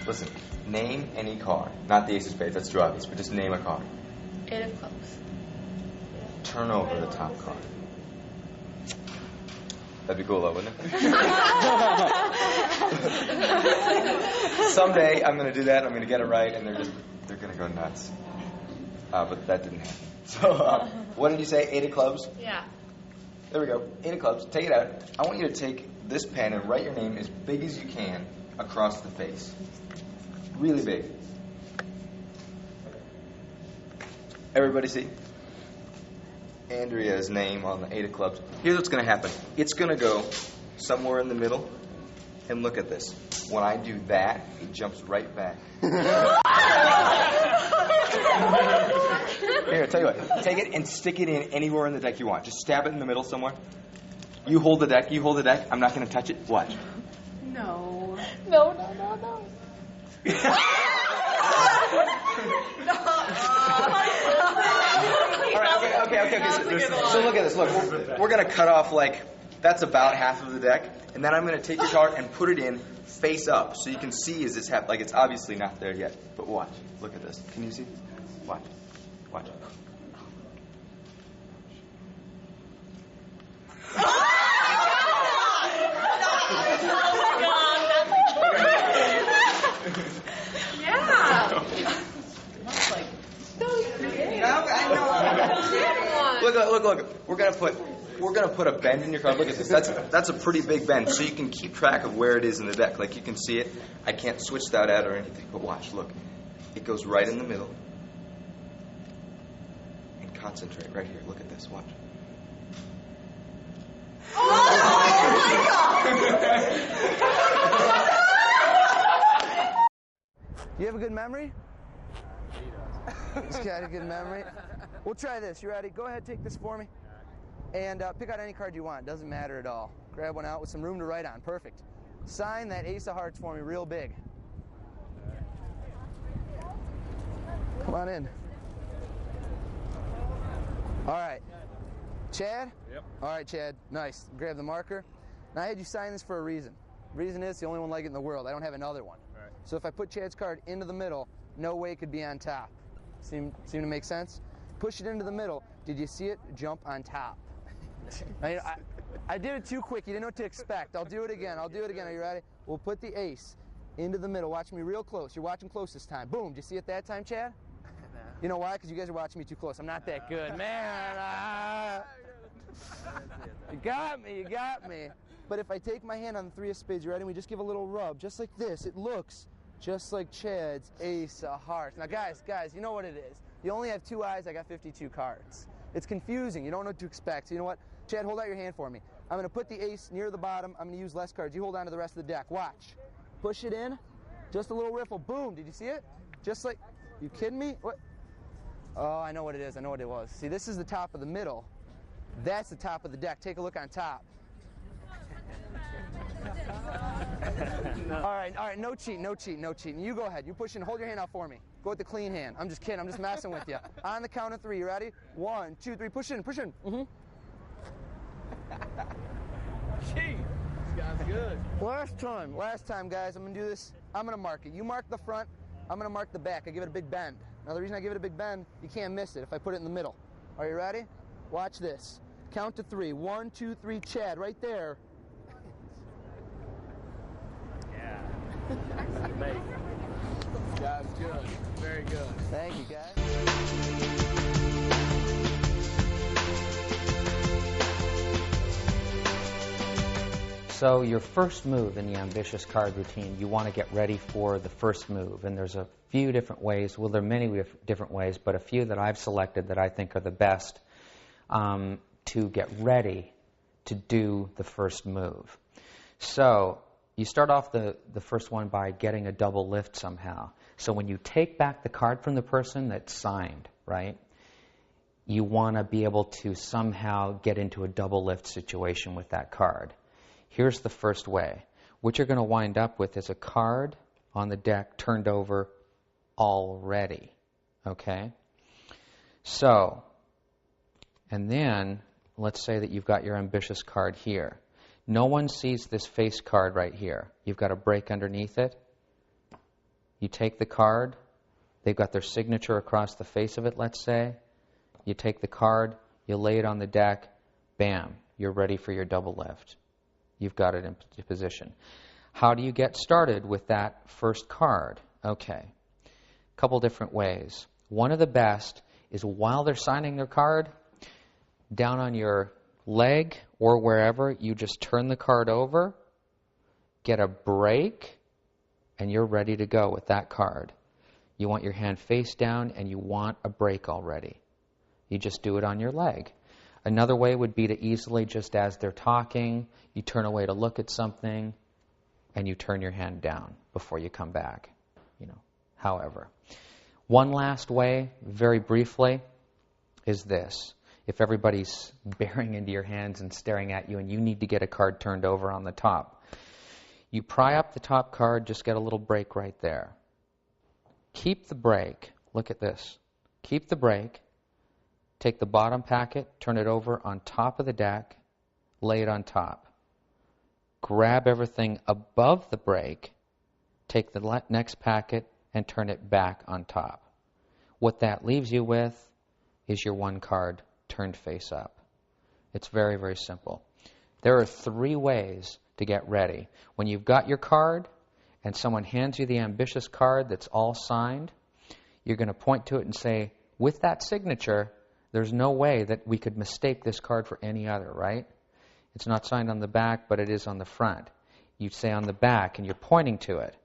Listen, name any card. Not the ace of spades, that's too obvious, but just name a card. 8 of clubs. Turn over the top card. That'd be cool, though, wouldn't it? Someday I'm going to do that, I'm going to get it right, and they're going to go nuts. But that didn't happen. So, what did you say, 8 of clubs? Yeah. There we go, 8 of clubs. Take it out. I want you to take this pen and write your name as big as you can across the face. Really big. Everybody see? Andrea's name on the 8 of clubs. Here's what's going to happen. It's going to go somewhere in the middle. And look at this. When I do that, it jumps right back. Here, I'll tell you what. Take it and stick it in anywhere in the deck you want. Just stab it in the middle somewhere. You hold the deck. You hold the deck. I'm not going to touch it. Watch. No. All right, okay. So look at this. Look, we're going to cut off, like, that's about half of the deck. And then I'm going to take your card and put it in face up. So you can see as this happens. Like, it's obviously not there yet. But watch. Look at this. Can you see? Watch. Look. We're gonna put a bend in your card. Look at this. That's a pretty big bend, so you can keep track of where it is in the deck. Like, you can see it. I can't switch that out or anything. But watch. Look. It goes right in the middle. And concentrate right here. Look at this. Watch. You have a good memory? This guy had a good memory. We'll try this. You ready? Go ahead, take this for me. And pick out any card you want. Doesn't matter at all. Grab one out with some room to write on. Perfect. Sign that ace of hearts for me real big. Come on in. All right. Chad? Yep. All right, Chad. Nice. Grab the marker. Now, I had you sign this for a reason. The reason is it's the only one like it in the world. I don't have another one. All right. So if I put Chad's card into the middle, no way it could be on top. Seem to make sense? Push it into the middle. Did you see it jump on top? I did it too quick. You didn't know what to expect. I'll do it again. Are you ready? We'll put the ace into the middle. Watch me real close. You're watching close this time. Boom. Did you see it that time, Chad? You know why? Because you guys are watching me too close. I'm not that good. Man. You got me. But if I take my hand on the 3 of spades, you ready? We just give a little rub, just like this. It looks just like Chad's ace of hearts. Now, guys, you know what it is. You only have 2 eyes. I got 52 cards. It's confusing. You don't know what to expect. So you know what? Chad, hold out your hand for me. I'm going to put the ace near the bottom. I'm going to use less cards. You hold on to the rest of the deck. Watch. Push it in. Just a little riffle. Boom. Did you see it? Just like, you kidding me? What? Oh, I know what it is. I know what it was. See, this is the top of the middle. That's the top of the deck. Take a look on top. All right, no cheating. You go ahead. You push in. Hold your hand out for me. Go with the clean hand. I'm just kidding. I'm just messing with you. On the count of 3. You ready? 1, 2, 3. Push in. Mm-hmm. Gee, this guy's good. Last time, guys. I'm going to do this. I'm going to mark it. You mark the front. I'm going to mark the back. I give it a big bend. Now, the reason I give it a big bend, you can't miss it if I put it in the middle. Are you ready? Watch this. Count to 3. 1, 2, 3. Chad, right there. Yeah. Amazing. This guy's good. Very good. Thank you, guys. So your first move in the ambitious card routine, you want to get ready for the first move. And there's a few different ways. Well, there are many different ways, but a few that I've selected that I think are the best to get ready to do the first move. So you start off the first one by getting a double lift somehow. So when you take back the card from the person that's signed, right, you want to be able to somehow get into a double lift situation with that card. Here's the first way. What you're going to wind up with is a card on the deck turned over already. Okay? So, and then let's say that you've got your ambitious card here. No one sees this face card right here. You've got a break underneath it. You take the card. They've got their signature across the face of it, let's say. You take the card, you lay it on the deck, bam, you're ready for your double lift. You've got it in position. How do you get started with that first card? Okay, a couple different ways. One of the best is while they're signing their card, down on your leg or wherever, you just turn the card over, get a break, and you're ready to go with that card. You want your hand face down and you want a break already. You just do it on your leg. Another way would be to easily, just as they're talking, you turn away to look at something and you turn your hand down before you come back. However. One last way, very briefly, is this. If everybody's bearing into your hands and staring at you and you need to get a card turned over on the top, you pry up the top card, just get a little break right there. Keep the break. Look at this. Keep the break. Take the bottom packet, turn it over on top of the deck, lay it on top. Grab everything above the break, take the next packet, and turn it back on top. What that leaves you with is your one card turned face up. It's very, very simple. There are 3 ways to get ready. When you've got your card and someone hands you the ambitious card that's all signed, you're going to point to it and say, with that signature, there's no way that we could mistake this card for any other, right? It's not signed on the back, but it is on the front. You say on the back, and you're pointing to it.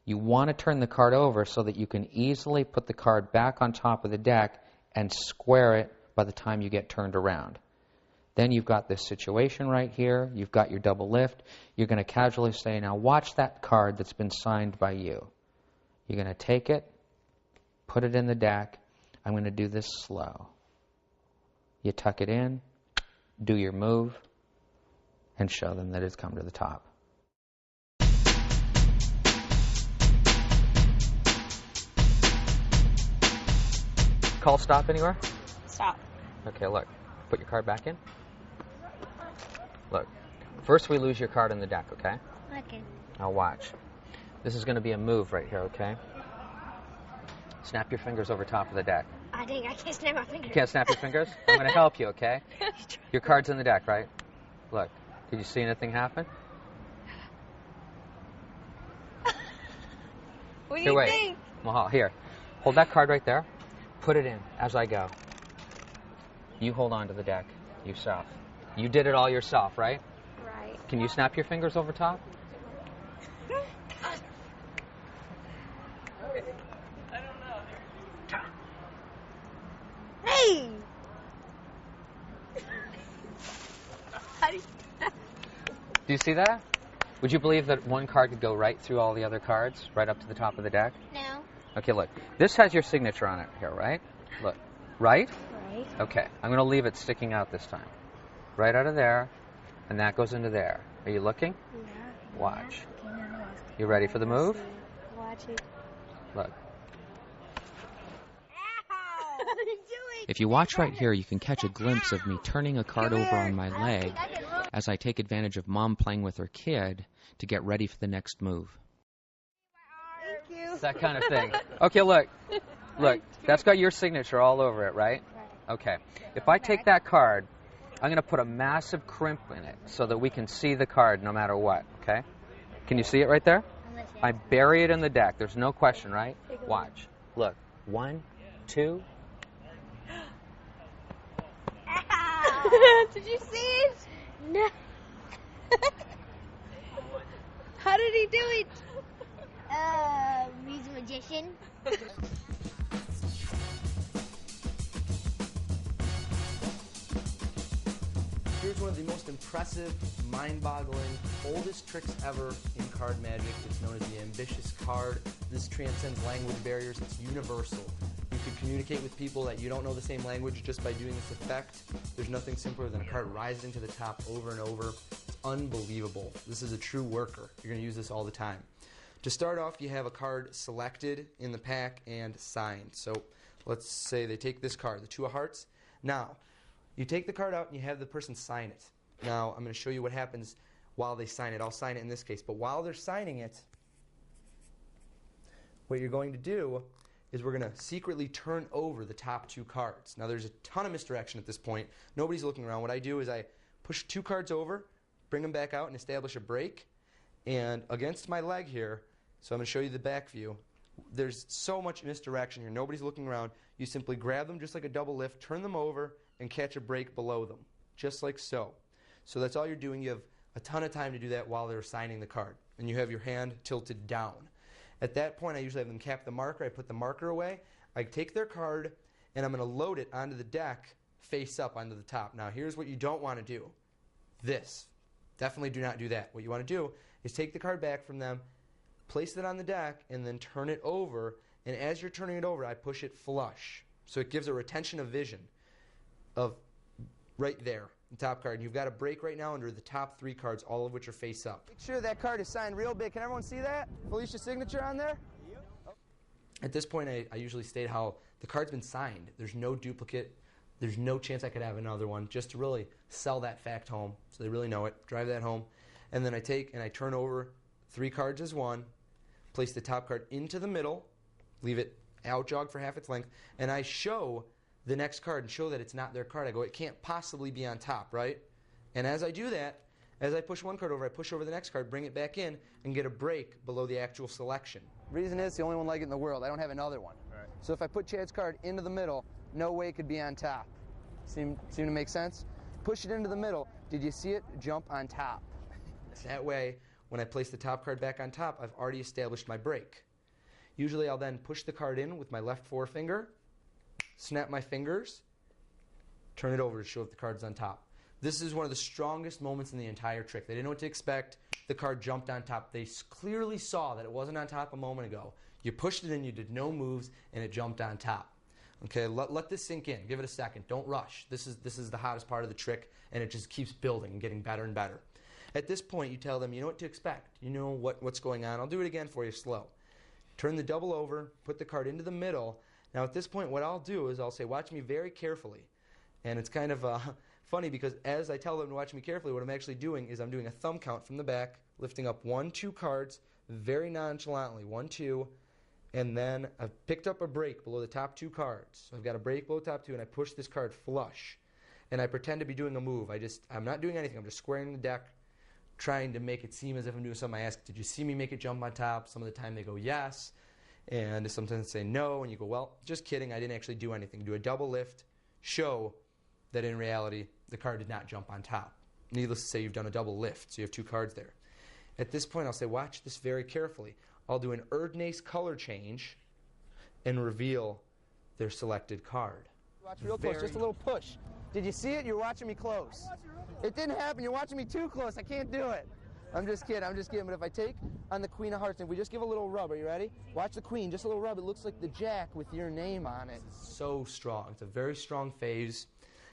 You want to turn the card over so that you can easily put the card back on top of the deck and square it by the time you get turned around. Then you've got this situation right here. You've got your double lift. You're going to casually say, now watch that card that's been signed by you. You're going to take it, put it in the deck. I'm going to do this slow. You tuck it in, do your move, and show them that it's come to the top. Call stop anywhere? Stop. Okay, look. Put your card back in. Look. First we lose your card in the deck, okay? Okay. Now watch. This is going to be a move right here, okay? Snap your fingers over top of the deck. I think I can't snap my fingers. You can't snap your fingers? I'm going to help you, okay? Your card's in the deck, right? Look. Did you see anything happen? What do Here, you wait. think? Mahal, here. Hold that card right there. Put it in as I go. You hold on to the deck yourself. You did it all yourself, right? Right. Can you snap your fingers over top? Hey! How do you... Do you see that? Would you believe that one card could go right through all the other cards, right up to the top of the deck? No. Okay, look. This has your signature on it here, right? Look. Right? Right. Okay. I'm going to leave it sticking out this time. Right out of there, and that goes into there. Are you looking? Yeah. Watch. Yeah. You ready for the move? Watch it. Look. Ow! What are you doing? If you watch right here, you can catch a glimpse of me turning a card over on my leg as I take advantage of Mom playing with her kid to get ready for the next move. Thank you. It's that kind of thing. Okay, look. Look, that's got your signature all over it, right? Okay. If I take that card, I'm going to put a massive crimp in it so that we can see the card no matter what, okay? Can you see it right there? I bury it in the deck. There's no question, right? Watch. Look. 1, 2. Ow. Did you see it? No. How did he do it? He's a magician. Here's one of the most impressive, mind-boggling, oldest tricks ever in card magic. It's known as the ambitious card. This transcends language barriers. It's universal. You could communicate with people that you don't know the same language just by doing this effect. There's nothing simpler than a card rising to the top over and over. It's unbelievable. This is a true worker. You're going to use this all the time. To start off, you have a card selected in the pack and signed. So let's say they take this card, the 2 of hearts. Now, you take the card out and you have the person sign it. Now, I'm going to show you what happens while they sign it. I'll sign it in this case. But while they're signing it, what you're going to do is we're going to secretly turn over the top 2 cards. Now there's a ton of misdirection at this point. Nobody's looking around. What I do is I push 2 cards over, bring them back out, and establish a break. And against my leg here, so I'm going to show you the back view, there's so much misdirection here. Nobody's looking around. You simply grab them just like a double lift, turn them over, and catch a break below them, just like so. So that's all you're doing. You have a ton of time to do that while they're signing the card. And you have your hand tilted down. At that point, I usually have them cap the marker. I put the marker away. I take their card, and I'm going to load it onto the deck face up onto the top. Now, here's what you don't want to do. This. Definitely do not do that. What you want to do is take the card back from them, place it on the deck, and then turn it over. And as you're turning it over, I push it flush. So it gives a retention of vision of right there, the top card. And you've got a break right now under the top 3 cards, all of which are face up. Make sure that card is signed real big. Can everyone see that? Felicia's signature on there? Yep. At this point, I usually state how the card's been signed. There's no duplicate. There's no chance I could have another one, just to really sell that fact home so they really know it, drive that home. And then I take and I turn over 3 cards as one, place the top card into the middle, leave it out jog for half its length, and I show the next card and show that it's not their card. I go, it can't possibly be on top, right? And as I do that, as I push one card over, I push over the next card, bring it back in, and get a break below the actual selection. Reason is, it's the only one like it in the world. I don't have another one. Right. So if I put Chad's card into the middle, no way it could be on top. Seem to make sense? Push it into the middle. Did you see it jump on top? That way, when I place the top card back on top, I've already established my break. Usually I'll then push the card in with my left forefinger, snap my fingers, turn it over to show if the card's on top. This is one of the strongest moments in the entire trick. They didn't know what to expect. The card jumped on top. They clearly saw that it wasn't on top a moment ago. You pushed it in, you did no moves, and it jumped on top. Okay, let this sink in. Give it a second. Don't rush. This is the hottest part of the trick, and it just keeps building and getting better and better. At this point, you tell them, you know what to expect. You know what's going on. I'll do it again for you slow. Turn the double over, put the card into the middle. Now at this point, what I'll do is I'll say, watch me very carefully. And it's kind of funny because as I tell them to watch me carefully, what I'm actually doing is I'm doing a thumb count from the back, lifting up 1, 2 cards very nonchalantly, 1, 2, and then I've picked up a break below the top 2 cards. So I've got a break below the top 2, and I push this card flush. And I pretend to be doing a move. I'm not doing anything. I'm just squaring the deck, trying to make it seem as if I'm doing something. I ask, did you see me make it jump on top? Some of the time they go, yes. And sometimes they say no, and you go, well, just kidding. I didn't actually do anything. Do a double lift, show that in reality the card did not jump on top. Needless to say, you've done a double lift, so you have 2 cards there. At this point, I'll say, watch this very carefully. I'll do an Erdnase color change and reveal their selected card. Watch real close, just a little push. Did you see it? You're watching me close. It didn't happen. You're watching me too close. I can't do it. I'm just kidding. But if I take on the Queen of Hearts, if we just give a little rub, are you ready? Watch the Queen, just a little rub. It looks like the Jack with your name on it. It's so strong. It's a very strong phase.